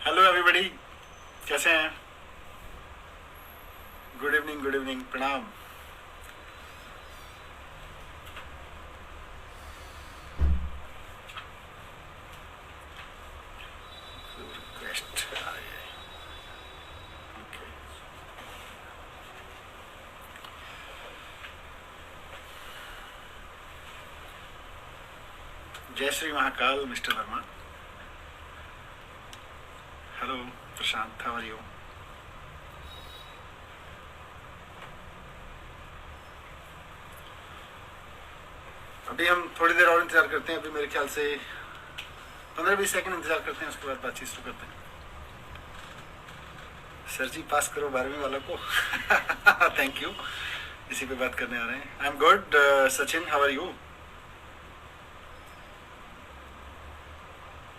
Hello everybody, कैसे हैं? Good evening, प्रणाम। रिक्वेस्ट आ रही है। ओके। जय Shri Mahakal mister Verma. Hello Prashant, how are you? अभी हम थोड़ी देर और इंतजार करते हैं। अभी मेरे ख्याल से 15-20 सेकंड इंतजार करते हैं, उसके बाद बातचीत शुरू करते हैं। सर जी पास करो 12वीं वालों को। Thank you. इसी पे बात करने आ रहे हैं। I am good. Sachin, how are you?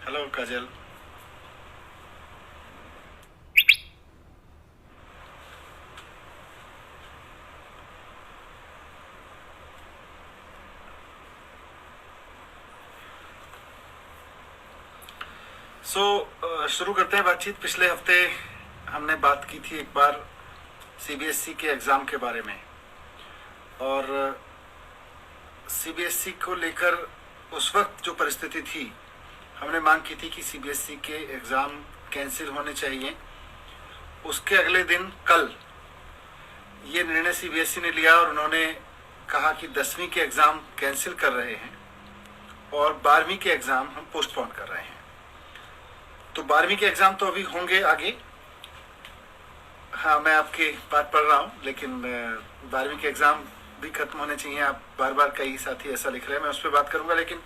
Hello Kajal. शुरू करते हैं बातचीत। पिछले हफ्ते हमने बात की थी एक बार सीबीएसई के एग्ज़ाम के बारे में, और सीबीएसई को लेकर उस वक्त जो परिस्थिति थी, हमने मांग की थी कि सीबीएसई के एग्ज़ाम कैंसिल होने चाहिए। उसके अगले दिन कल ये निर्णय सीबीएसई ने लिया और उन्होंने कहा कि 10वीं के एग्ज़ाम कैंसिल कर रहे हैं और 12वीं के एग्ज़ाम हम पोस्टपोन कर रहे हैं। तो 12वीं के एग्ज़ाम तो अभी होंगे आगे। हाँ, मैं आपकी बात पढ़ रहा हूँ, लेकिन 12वीं के एग्ज़ाम भी खत्म होने चाहिए। आप बार बार कई साथी ऐसा लिख रहे हैं, मैं उस पर बात करूँगा। लेकिन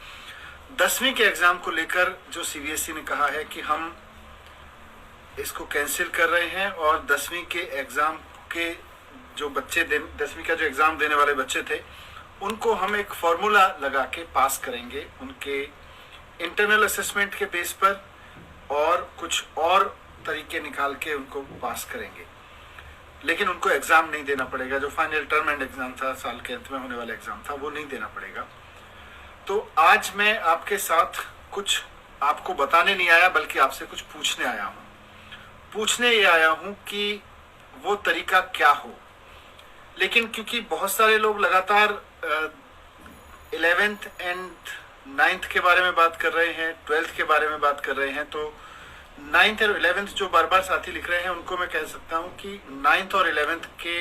10वीं के एग्ज़ाम को लेकर जो सीबीएसई ने कहा है कि हम इसको कैंसिल कर रहे हैं, और 10वीं के एग्ज़ाम के जो बच्चे 10वीं का जो एग्ज़ाम देने वाले बच्चे थे, उनको हम एक फॉर्मूला लगा के पास करेंगे, उनके इंटरनल असेसमेंट के बेस पर, और कुछ और तरीके निकाल के उनको पास करेंगे। लेकिन उनको एग्ज़ाम नहीं देना पड़ेगा। जो फाइनल टर्म एंड एग्ज़ाम था, साल के अंत में होने वाला एग्ज़ाम था, वो नहीं देना पड़ेगा। तो आज मैं आपके साथ कुछ आपको बताने नहीं आया, बल्कि आपसे कुछ पूछने आया हूँ। पूछने ये आया हूँ कि वो तरीका क्या हो। लेकिन क्योंकि बहुत सारे लोग लगातार 11th एंड 9th के बारे में बात कर रहे हैं, 12th के बारे में बात कर रहे हैं, तो 9th और 11th जो बार बार साथी लिख रहे हैं, उनको मैं कह सकता हूं कि 9th और 11th के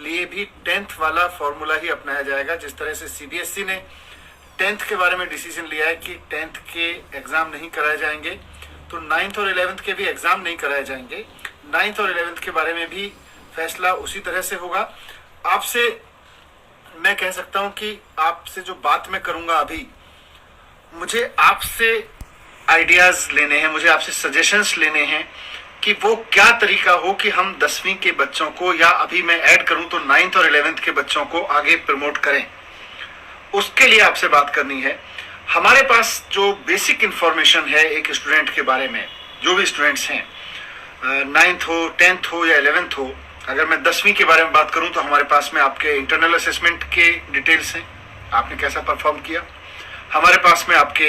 लिए भी 10th वाला फॉर्मूला ही अपनाया जाएगा। जिस तरह से सीबीएसई ने 10th के बारे में डिसीजन लिया है कि 10th के एग्ज़ाम नहीं कराए जाएंगे, तो 9th और 11th के भी एग्ज़ाम नहीं कराए जाएंगे। 9th और 11th के बारे में भी फैसला उसी तरह से होगा। आपसे मैं कह सकता हूं कि आपसे जो बात मैं करूंगा अभी, मुझे आपसे आइडियाज़ लेने हैं, मुझे आपसे सजेशंस लेने हैं कि वो क्या तरीका हो कि हम 10वीं के बच्चों को, या अभी मैं ऐड करूं तो 9th और 11th के बच्चों को आगे प्रमोट करें। उसके लिए आपसे बात करनी है। हमारे पास जो बेसिक इंफॉर्मेशन है एक स्टूडेंट के बारे में, जो भी स्टूडेंट्स हैं, 9th हो, 10th हो या 11th हो, अगर मैं 10वीं के बारे में बात करूं तो हमारे पास में आपके इंटरनल असेसमेंट के डिटेल्स हैं, आपने कैसा परफॉर्म किया। हमारे पास में आपके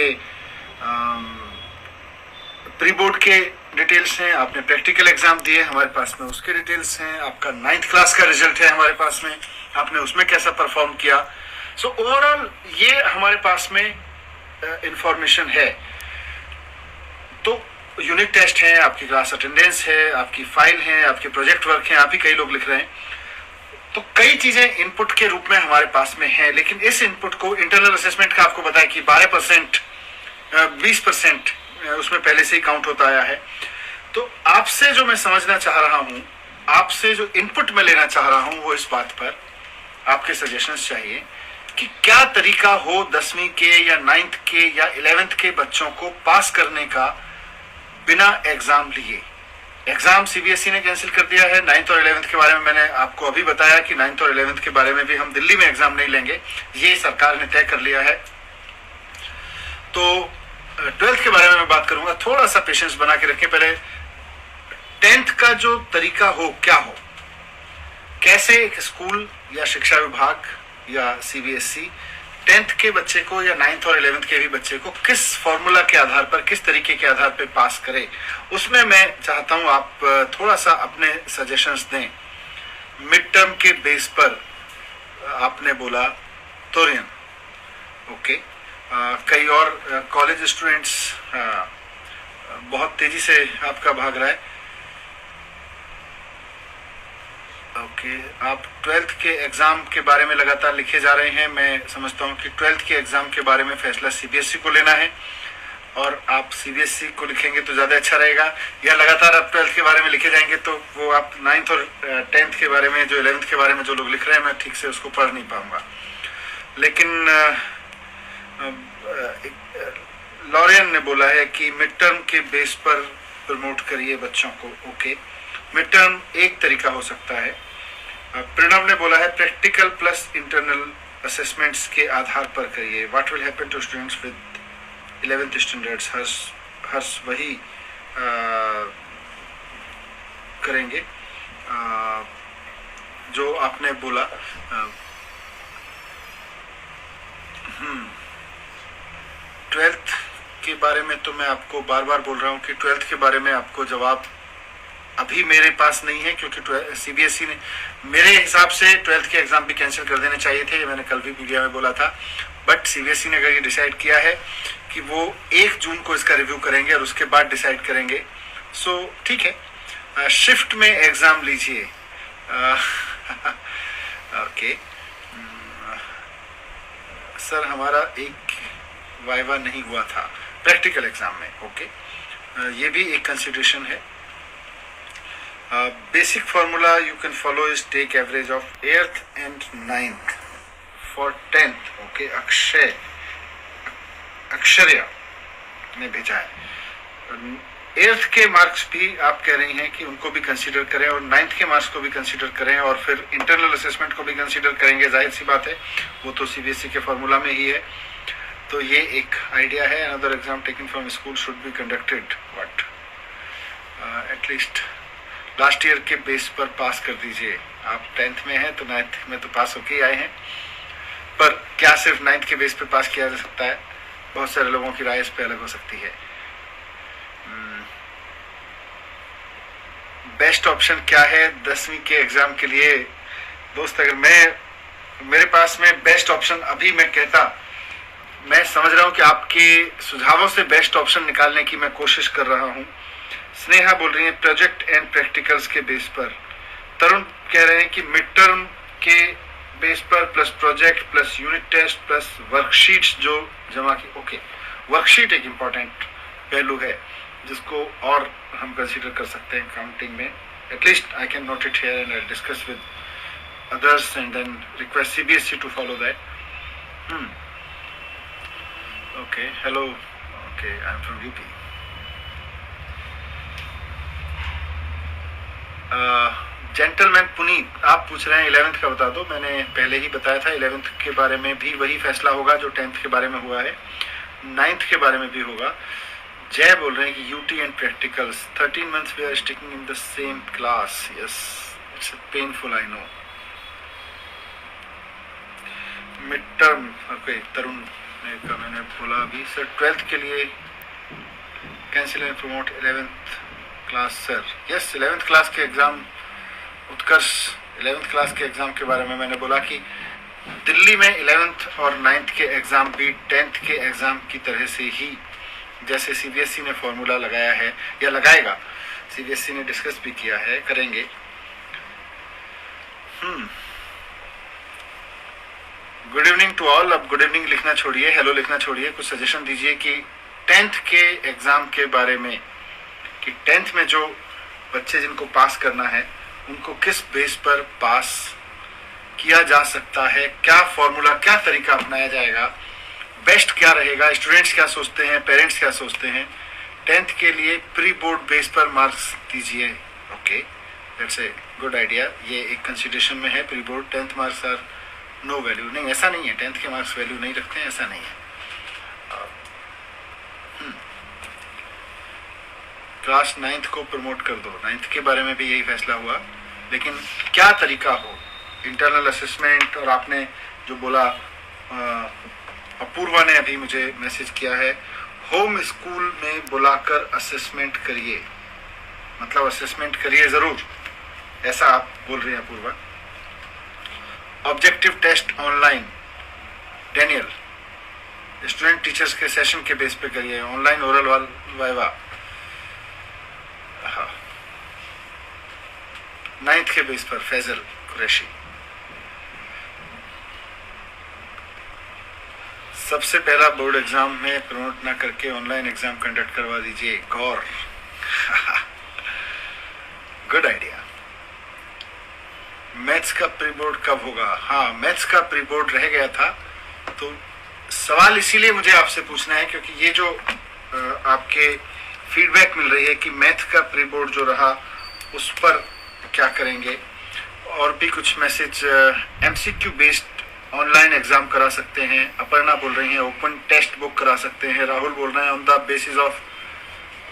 प्री बोर्ड के डिटेल्स हैं, आपने प्रैक्टिकल एग्जाम दिए, हमारे पास में उसके डिटेल्स हैं। आपका 9th क्लास का रिजल्ट है हमारे पास में, आपने उसमें कैसा परफॉर्म किया। सो ओवरऑल ये हमारे पास में इंफॉर्मेशन है। तो यूनिट टेस्ट है, आपकी क्लास अटेंडेंस है, आपकी फाइल है, आपके प्रोजेक्ट वर्क हैं, आप ही कई लोग लिख रहे हैं। तो कई चीजें इनपुट के रूप में हमारे पास में है। लेकिन इस इनपुट को इंटरनल असेसमेंट का आपको बताया कि 12%, 20% उसमें पहले से ही काउंट होता आया है। तो आपसे जो मैं समझना चाह रहा हूं, आपसे जो इनपुट मैं लेना चाह रहा हूं, वो इस बात पर आपके सजेशंस चाहिए कि क्या तरीका हो 10वीं के या 9th के या 11th के बच्चों को पास करने का बिना एग्जाम लिए। एग्जाम सीबीएसई ने कैंसिल कर दिया है। 9th और 11th के बारे में मैंने आपको अभी बताया कि 9th और 11th के बारे में भी हम दिल्ली में एग्जाम नहीं लेंगे, ये सरकार ने तय कर लिया है। तो 12th के बारे में मैं बात करूंगा। थोड़ा सा पेशेंस बना के रखें। पहले 10th का जो तरीका हो, क्या हो, कैसे एक स्कूल या शिक्षा विभाग या सीबीएसई टेंथ के बच्चे को या नाइन्थ और 11th के भी बच्चे को किस फॉर्मूला के आधार पर, किस तरीके के आधार पर पास करे, उसमें मैं चाहता हूं आप थोड़ा सा अपने सजेशंस दें। मिड टर्म के बेस पर आपने बोला तोरियन, ओके। कई और कॉलेज स्टूडेंट्स बहुत तेजी से आपका भाग रहा है, ओके। आप 12th के एग्जाम के बारे में लगातार लिखे जा रहे हैं। मैं समझता हूं कि 12th के एग्जाम के बारे में फैसला सीबीएसई को लेना है और आप सीबीएसई को लिखेंगे तो ज़्यादा अच्छा रहेगा, या लगातार आप 12th के बारे में लिखे जाएंगे तो वो आप 9th और 10th के बारे में, जो 11th के बारे में जो लोग लिख रहे हैं, मैं ठीक से उसको पढ़ नहीं पाऊंगा। लेकिन लॉरियन ने बोला है कि मिड टर्म के बेस पर प्रमोट करिए बच्चों को, ओके। मिड टर्म एक तरीका हो सकता है। प्रणव ने बोला है प्रैक्टिकल प्लस इंटरनल असेसमेंट्स के आधार पर करिए। What will happen to students with 11th standards? Harsh वही करेंगे जो आपने बोला। 12th के बारे में तो मैं आपको बार बार बोल रहा हूँ कि 12th के बारे में आपको जवाब अभी मेरे पास नहीं है, क्योंकि सीबीएसई ने मेरे हिसाब से 12th के एग्जाम भी कैंसिल कर देने चाहिए थे, ये मैंने कल भी मीडिया में बोला था। बट सीबीएसई ने अगर ये डिसाइड किया है कि वो 1 जून को इसका रिव्यू करेंगे और उसके बाद डिसाइड करेंगे, सो ठीक है, शिफ्ट में एग्जाम लीजिए। ओके सर, हमारा एक वाइवा नहीं हुआ था प्रैक्टिकल एग्जाम में, ओके। ये भी एक कंसिडरेशन है। Basic formula you can follow is take average of 8th and 9th for 10th, okay. Aksharya ने भेजा है। 8th के मार्क्स भी आप कह रही हैं कि उनको भी कंसीडर करें और 9th के मार्क्स को भी कंसीडर करें और फिर इंटरनल असेसमेंट को भी कंसीडर करेंगे। जाहिर सी बात है, वो तो सीबीएसई के फार्मूला में ही है। तो ये एक आइडिया है। Another exam taken from school should be conducted what at least last year के बेस पर पास कर दीजिए। आप 10th में हैं तो 9th में तो पास होके ही आए हैं, पर क्या सिर्फ 9th के बेस पर पास किया जा सकता है? बहुत सारे लोगों की राय इस पर अलग हो सकती है। बेस्ट ऑप्शन क्या है 10वीं के एग्जाम के लिए? दोस्त, अगर मेरे पास में बेस्ट ऑप्शन अभी मैं कहता, मैं समझ रहा हूं कि आपके सुझावों से बेस्ट ऑप्शन निकालने की मैं कोशिश कर रहा हूं। स्नेहा बोल रही है प्रोजेक्ट एंड प्रैक्टिकल्स के बेस पर। तरुण कह रहे हैं कि मिड टर्म के बेस पर plus project plus unit test plus worksheets जो जमा की, ओके। वर्कशीट एक इम्पॉर्टेंट पहलू है जिसको और हम कंसीडर कर सकते हैं काउंटिंग में। At least I can note it here and I discuss with others and then request CBSE to follow that. Okay, hello, okay, I am from UP. Gentleman Puneet, आप पूछ रहे हैं 11th का बता दो। मैंने पहले ही बताया था 11th के बारे में भी वही फैसला होगा जो 10th के बारे में हुआ है, 9th के बारे में भी होगा। जय बोल रहे हैं कि UT and practicals 13 months we are sticking in the same class. Yes, it's painful, I know. Mid term, okay. Tarun ने मैंने बोला अभी सर 12th के लिए cancel and promote 11th class sir. Yes, 11th class के एग्जाम, उत्कर्ष 11th क्लास के exam के बारे में मैंने बोला कि दिल्ली में 11th और 9th के एग्जाम भी 10th के एग्जाम की तरह से ही, जैसे सीबीएसई ने फॉर्मूला लगाया है या लगाएगा, सीबीएसई ने डिस्कस भी किया है, करेंगे। Good evening to all. अब गुड इवनिंग लिखना छोड़िए, हेलो लिखना छोड़िए, कुछ सजेशन दीजिए कि 10th के एग्जाम के बारे में, कि 10th में जो बच्चे जिनको पास करना है उनको किस बेस पर पास किया जा सकता है, क्या फॉर्मूला, क्या तरीका अपनाया जाएगा, बेस्ट क्या रहेगा, स्टूडेंट्स क्या सोचते हैं, पेरेंट्स क्या सोचते हैं। 10th के लिए प्री बोर्ड बेस पर मार्क्स दीजिए, okay, that's a good idea. ये एक कंसिडरेशन में है। Pre board 10th marks are no value, नहीं ऐसा नहीं है, 10th के मार्क्स वैल्यू नहीं रखते हैं, ऐसा नहीं है। क्लास 9th को प्रमोट कर दो, 9th के बारे में भी यही फैसला हुआ, लेकिन क्या तरीका हो, इंटरनल असेसमेंट और आपने जो बोला अपूर्वा ने अभी मुझे मैसेज किया है, होम स्कूल में बुलाकर असेसमेंट करिए, मतलब असेसमेंट करिए जरूर, ऐसा आप बोल रही हैं Apoorva. Objective test online, Daniel, student teachers के सेशन के बेस पे करिए, ऑनलाइन ओरल वाइवा। हाँ, 9th के बेस पर, फैजल कुरैशी। सबसे पहला बोर्ड एग्जाम में प्रमोट ना करके ऑनलाइन एग्जाम कंडक्ट करवा दीजिए, गौर। Good idea. मैथ्स का प्री बोर्ड कब होगा? हाँ, मैथ्स का प्री बोर्ड रह गया था, तो सवाल इसीलिए मुझे आपसे पूछना है क्योंकि ये जो आपके फीडबैक मिल रही है कि मैथ का प्री बोर्ड जो रहा उस पर क्या करेंगे, और भी कुछ message, MCQ based online exam करा सकते हैं, अपर्णा बोल रही हैं ओपन टेस्ट बुक करा सकते हैं, राहुल बोल रहे हैं on the basis of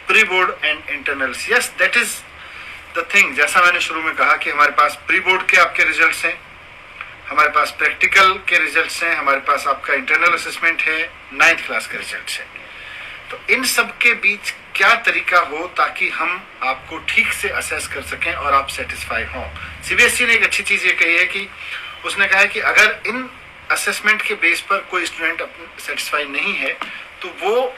pre board and internals. Yes, that is the thing. जैसा मैंने शुरू में कहा कि हमारे पास प्री बोर्ड के आपके रिजल्ट्स हैं, हमारे पास प्रैक्टिकल के रिजल्ट्स हैं, हमारे पास आपका इंटरनल असेसमेंट है, 9th क्लास के रिजल्ट्स हैं। तो इन सब के बीच क्या तरीका हो ताकि हम आपको ठीक से असेस कर सकें और आप सेटिस्फाई हों। सीबीएसई ने एक अच्छी चीज़ ये कही है कि उसने कहा है कि अगर इन असेसमेंट के बेस पर कोई स्टूडेंट सेटिस्फाई नहीं है तो वो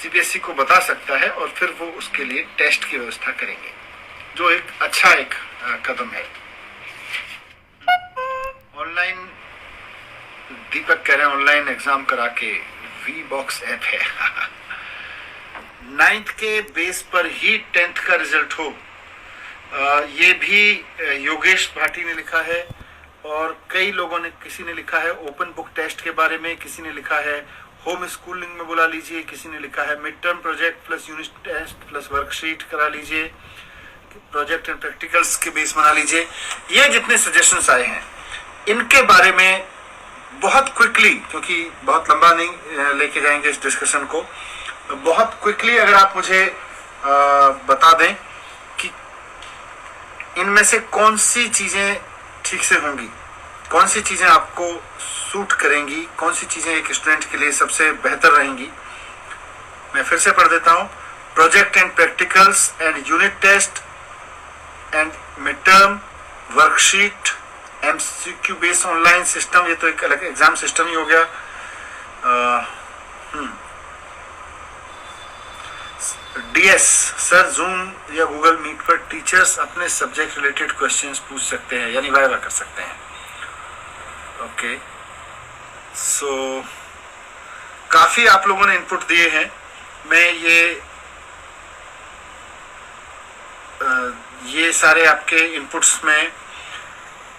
सीबीएसई को बता सकता है और फिर वो उसके लिए टेस्ट की व्यवस्था करेंगे, जो एक अच्छा कदम है। ऑनलाइन, दीपक कह रहे हैं ऑनलाइन एग्जाम करा के, वी बॉक्स ऐप है। 9th के बेस पर ही 10th का रिजल्ट हो, ये भी योगेश भाटी ने लिखा है, और कई लोगों ने, किसी ने लिखा है ओपन बुक टेस्ट के बारे में, किसी ने लिखा है होम स्कूलिंग में बुला लीजिए, किसी ने लिखा है mid term project plus unit test plus worksheet करा लीजिए, प्रोजेक्ट एंड प्रैक्टिकल्स के बेस बना लीजिए। ये जितने सजेशंस आए हैं इनके बारे में बहुत क्विकली, क्योंकि बहुत लंबा नहीं लेके जाएंगे इस डिस्कशन को, बहुत क्विकली अगर आप मुझे बता दें कि इनमें से कौन सी चीजें ठीक से होंगी, कौन सी चीजें आपको सूट करेंगी, कौन सी चीजें एक स्टूडेंट के लिए सबसे बेहतर रहेंगी। मैं फिर से पढ़ देता हूं, project and practicals and unit test and mid term worksheet, MCQ based online system, ये तो एक अलग एग्जाम सिस्टम ही हो गया। डीएस सर, जूम या गूगल मीट पर टीचर्स अपने सब्जेक्ट रिलेटेड क्वेश्चंस पूछ सकते हैं, यानी वाइवा कर सकते हैं। ओके, सो काफी आप लोगों ने इनपुट दिए हैं। मैं ये सारे आपके इनपुट्स में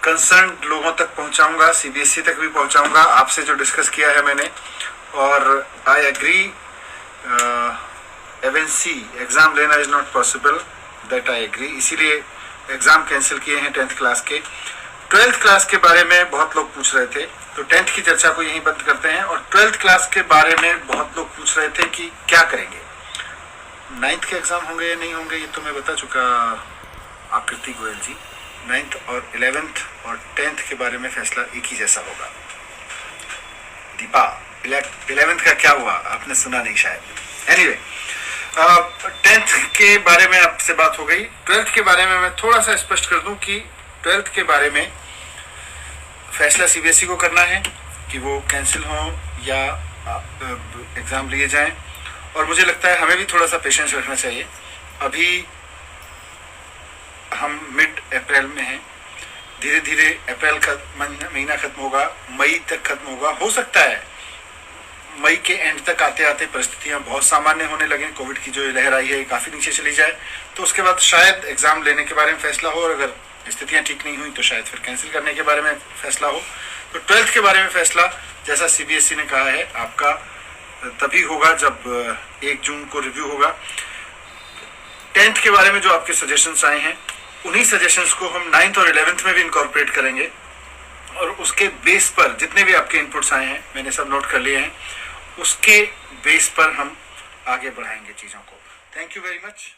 कंसर्न लोगों तक पहुंचाऊंगा, सीबीएसई तक भी पहुंचाऊंगा, आपसे जो डिस्कस किया है मैंने। और आई एग्री, एवनसी एग्जाम लेना is not possible, that I agree, इसीलिए एग्जाम कैंसिल किए हैं 10th क्लास के। 12th क्लास के बारे में बहुत लोग पूछ रहे थे, तो 10th की चर्चा को यहीं बंद करते हैं। और 12th क्लास के बारे में बहुत लोग पूछ रहे थे कि क्या करेंगे, 9th के एग्जाम होंगे या नहीं होंगे, ये तो मैं बता चुका आकृति गोयल जी। 9th और 11th और 10th के बारे में फैसला एक ही जैसा होगा। दीपा, 11th का क्या हुआ, आपने सुना नहीं शायद। एनीवे, 10th के बारे में आपसे बात हो गई। 12th के बारे में मैं थोड़ा सा स्पष्ट कर दूं कि 12th के बारे में फैसला सीबीएसई को करना है कि वो कैंसिल हो या एग्जाम लिए जाएं, और मुझे लगता है हमें भी थोड़ा सा पेशेंस रखना चाहिए। अभी हम मिड अप्रैल में हैं, धीरे धीरे अप्रैल का महीना खत्म होगा, मई तक खत्म होगा। हो सकता है मई के एंड तक आते आते परिस्थितियां बहुत सामान्य होने लगे, कोविड की जो लहर आई है काफ़ी नीचे चली जाए, तो उसके बाद शायद एग्ज़ाम लेने के बारे में फैसला हो, और अगर स्थितियां ठीक नहीं हुई तो शायद फिर कैंसिल करने के बारे में फैसला हो। तो 12th के बारे में फैसला, जैसा सीबीएसई ने कहा है, आपका तभी होगा जब 1 जून को रिव्यू होगा। 10th के बारे में जो आपके सजेशंस आए हैं, उन्हीं सजेशंस को हम 9th और 11th में भी इनकॉर्पोरेट करेंगे, और उसके बेस पर जितने भी आपके इनपुट्स आए हैं, मैंने सब नोट कर लिए हैं, उसके बेस पर हम आगे बढ़ाएंगे चीज़ों को। Thank you very much.